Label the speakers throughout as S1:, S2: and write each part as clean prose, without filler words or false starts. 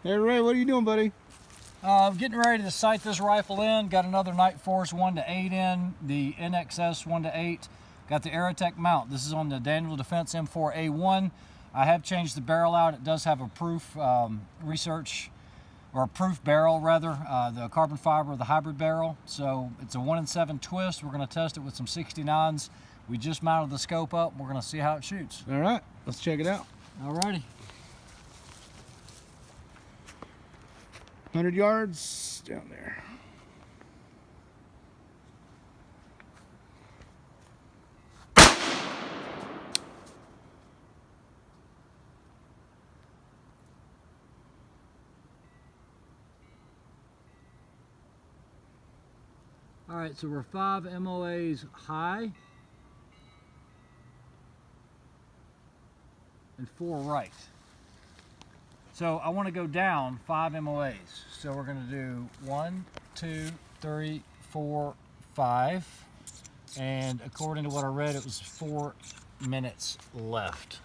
S1: Hey Ray, what are you doing, buddy?
S2: Getting ready to sight this rifle in. Got another NIGHTFORCE 1-8 in, the NXS 1-8. Got the Aerotech mount. This is on the Daniel Defense M4A1. I have changed the barrel out. It does have a proof research, or a proof barrel rather, the carbon fiber, the hybrid barrel. So it's a 1-in-7 twist. We're going to test it with some 69s. We just mounted the scope up. We're going to see how it shoots.
S1: All right, let's check it out.
S2: Alrighty.
S1: 100 yards down there.
S2: All right, so we're 5 MOAs high and 4 right. So I want to go down 5 MOAs. So we're going to do 1, 2, 3, 4, 5. And according to what I read, it was 4 minutes left.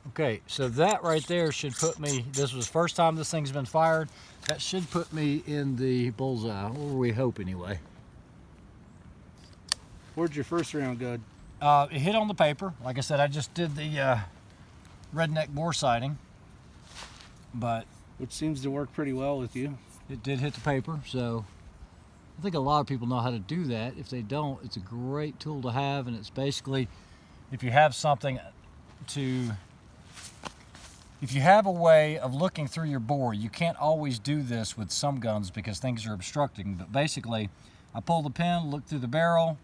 S2: Okay, so that right there should put me, this was the first time this thing's been fired, that should put me in the bullseye, or we hope anyway.
S1: Where'd your first round go?
S2: It hit on the paper. Like I said, I just did the redneck bore sighting, but
S1: which seems to work pretty well with you.
S2: It did hit the paper, so I think a lot of people know how to do that. If they don't, it's a great tool to have, and it's basically, if you have something to, if you have a way of looking through your bore, you can't always do this with some guns because things are obstructing, but basically, I pull the pin, look through the barrel,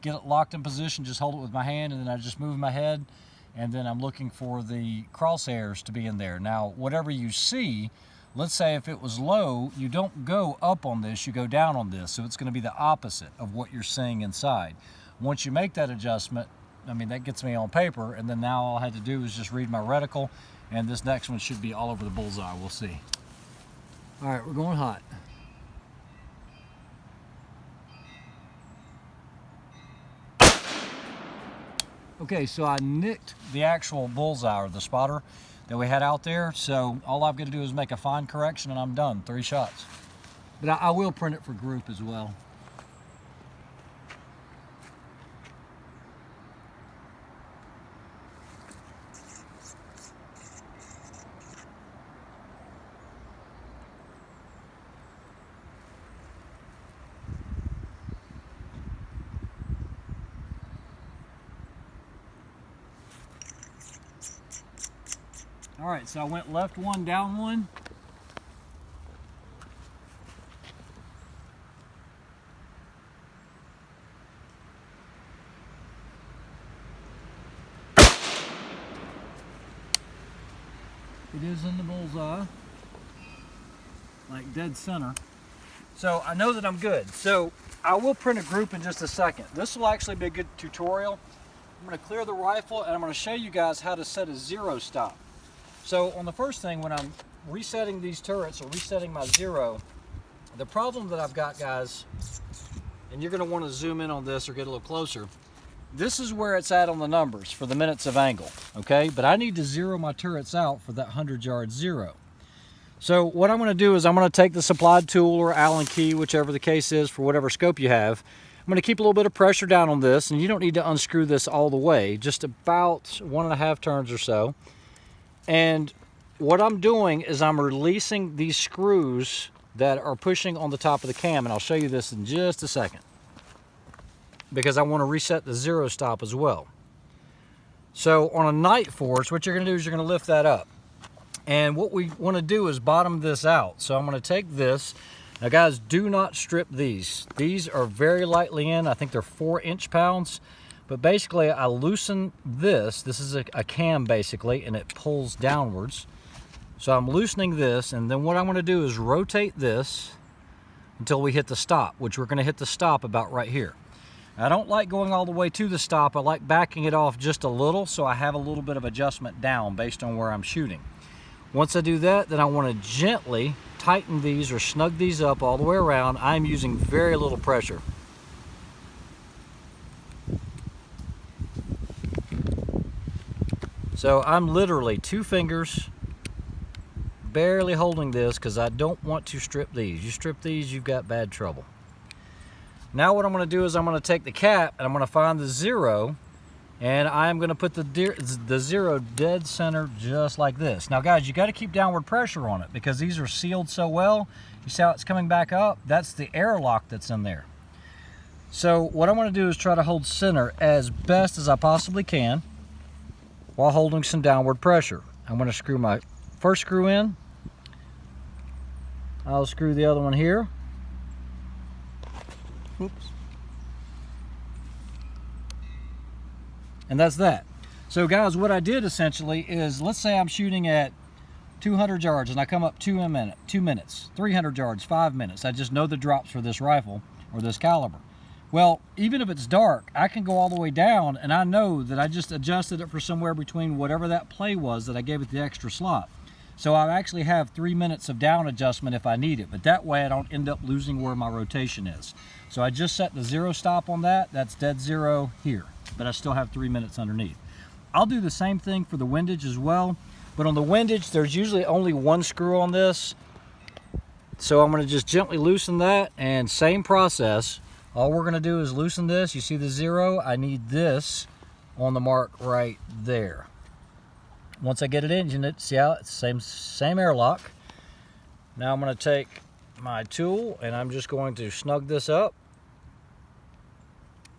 S2: get it locked in position, just hold it with my hand, and then I just move my head, and then I'm looking for the crosshairs to be in there. Now, whatever you see, let's say if it was low, you don't go up on this, you go down on this, so it's going to be the opposite of what you're seeing inside. Once you make that adjustment, I mean, that gets me on paper, and then now all I had to do is just read my reticle, and this next one should be all over the bullseye. We'll see. All right, we're going hot. Okay, so I nicked the actual bullseye, or the spotter that we had out there, so all I've got to do is make a fine correction and I'm done. 3 shots. But I will print it for group as well. All right, so I went left 1, down 1. It is in the bullseye, like dead center. So I know that I'm good. So I will print a group in just a second. This will actually be a good tutorial. I'm going to clear the rifle and I'm going to show you guys how to set a 0 stop. So on the first thing, when I'm resetting these turrets or resetting my 0, the problem that I've got, guys, and you're going to want to zoom in on this or get a little closer, this is where it's at on the numbers for the minutes of angle, okay? But I need to zero my turrets out for that 100-yard 0. So what I'm going to do is I'm going to take the supplied tool or Allen key, whichever the case is for whatever scope you have. I'm going to keep a little bit of pressure down on this, and you don't need to unscrew this all the way, just about 1.5 turns or so. And what I'm doing is I'm releasing these screws that are pushing on the top of the cam, and I'll show you this in just a second because I want to reset the 0 stop as well. So on a NIGHTFORCE, what you're going to do is you're going to lift that up, and what we want to do is bottom this out. So I'm going to take this. Now guys, do not strip these. These are very lightly in. I think they're 4 inch-pounds. But basically, I loosen this. This is a cam, basically, and it pulls downwards. So I'm loosening this, and then what I'm going to do is rotate this until we hit the stop, which we're going to hit the stop about right here. I don't like going all the way to the stop. I like backing it off just a little, so I have a little bit of adjustment down based on where I'm shooting. Once I do that, then I want to gently tighten these or snug these up all the way around. I'm using very little pressure. So I'm literally 2 fingers barely holding this because I don't want to strip these. You strip these, you've got bad trouble. Now what I'm going to do is I'm going to take the cap and I'm going to find the 0, and I'm going to put the 0 dead center just like this. Now guys, you got to keep downward pressure on it because these are sealed so well. You see how it's coming back up? That's the airlock that's in there. So what I'm going to do is try to hold center as best as I possibly can while holding some downward pressure. I'm going to screw my first screw in. I'll screw the other one here. Oops. And that's that. So guys, what I did essentially is, let's say I'm shooting at 200 yards and I come up 2 minutes, 300 yards, 5 minutes. I just know the drops for this rifle or this caliber. Well, even if it's dark, I can go all the way down and I know that I just adjusted it for somewhere between whatever that play was that I gave it the extra slot. So I actually have 3 minutes of down adjustment if I need it, but that way I don't end up losing where my rotation is. So I just set the 0 stop on that. That's dead 0 here, but I still have 3 minutes underneath. I'll do the same thing for the windage as well, but on the windage, there's usually only 1 screw on this. So I'm gonna just gently loosen that, and same process. All we're gonna do is loosen this. You see the 0? I need this on the mark right there. Once I get it in, see how it's same airlock. Now I'm gonna take my tool and I'm just going to snug this up.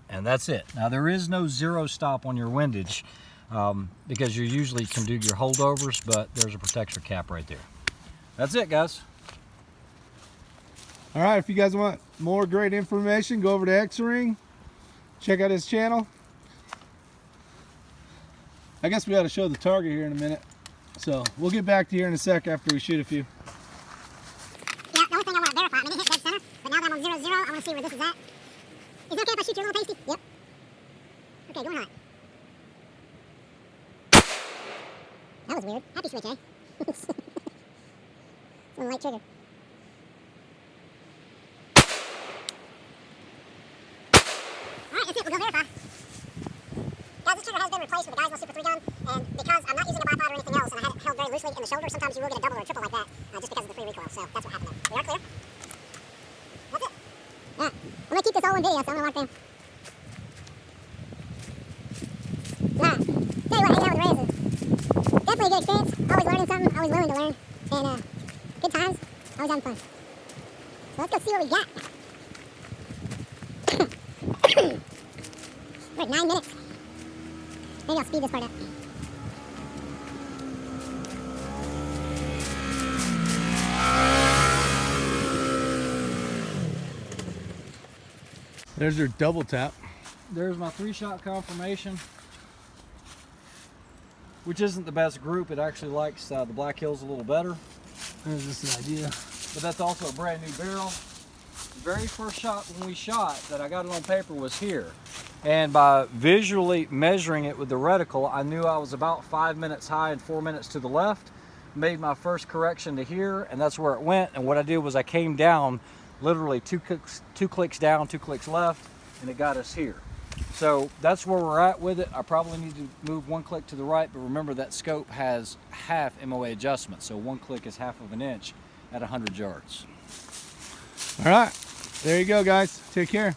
S2: And that's it. Now there is no 0 stop on your windage because you usually can do your holdovers, but there's a protector cap right there. That's it, guys.
S1: All right, if you guys want more great information, go over to X-Ring. Check out his channel. I guess we ought to show the target here in a minute. So we'll get back to you in a sec after we shoot a few.
S3: Yeah, the only thing I want to verify, I mean, it hit dead center, but now that I'm on 0, 0, I want to see where this is at. Is it okay if I shoot you a little pasty? Yep. Okay, going hot. That was weird. Happy switch, eh? It's a light trigger. Alright, that's it. We'll go verify. Guys, this trigger has been replaced with a Geisel Super 3 gun, and because I'm not using a bipod or anything else, and I had it held very loosely in the shoulder, sometimes you will get a double or a triple like that, just because of the free recoil. So that's what happened there. We are clear. That's it. Yeah. I'm gonna keep this all in video, so I'm gonna walk down. Nah. Tell you what, hanging out with Reyes is definitely a good experience. Always learning something, always willing to learn. And good times, always having fun. So let's go see what we got. We're at 9 minutes. Maybe I'll speed this part up.
S1: There's your double tap.
S2: There's my 3-shot confirmation, which isn't the best group. It actually likes the Black Hills a little better.
S1: There's just an idea.
S2: But that's also a brand new barrel. The very first shot when we shot that I got it on paper was here. And by visually measuring it with the reticle, I knew I was about 5 minutes high and 4 minutes to the left. Made my first correction to here, and that's where it went. And what I did was I came down literally two clicks down, 2 clicks left, and it got us here. So that's where we're at with it. I probably need to move 1 click to the right, but remember that scope has half MOA adjustment, so 1 click is half of an inch at 100 yards.
S1: All right, there you go, guys. Take care.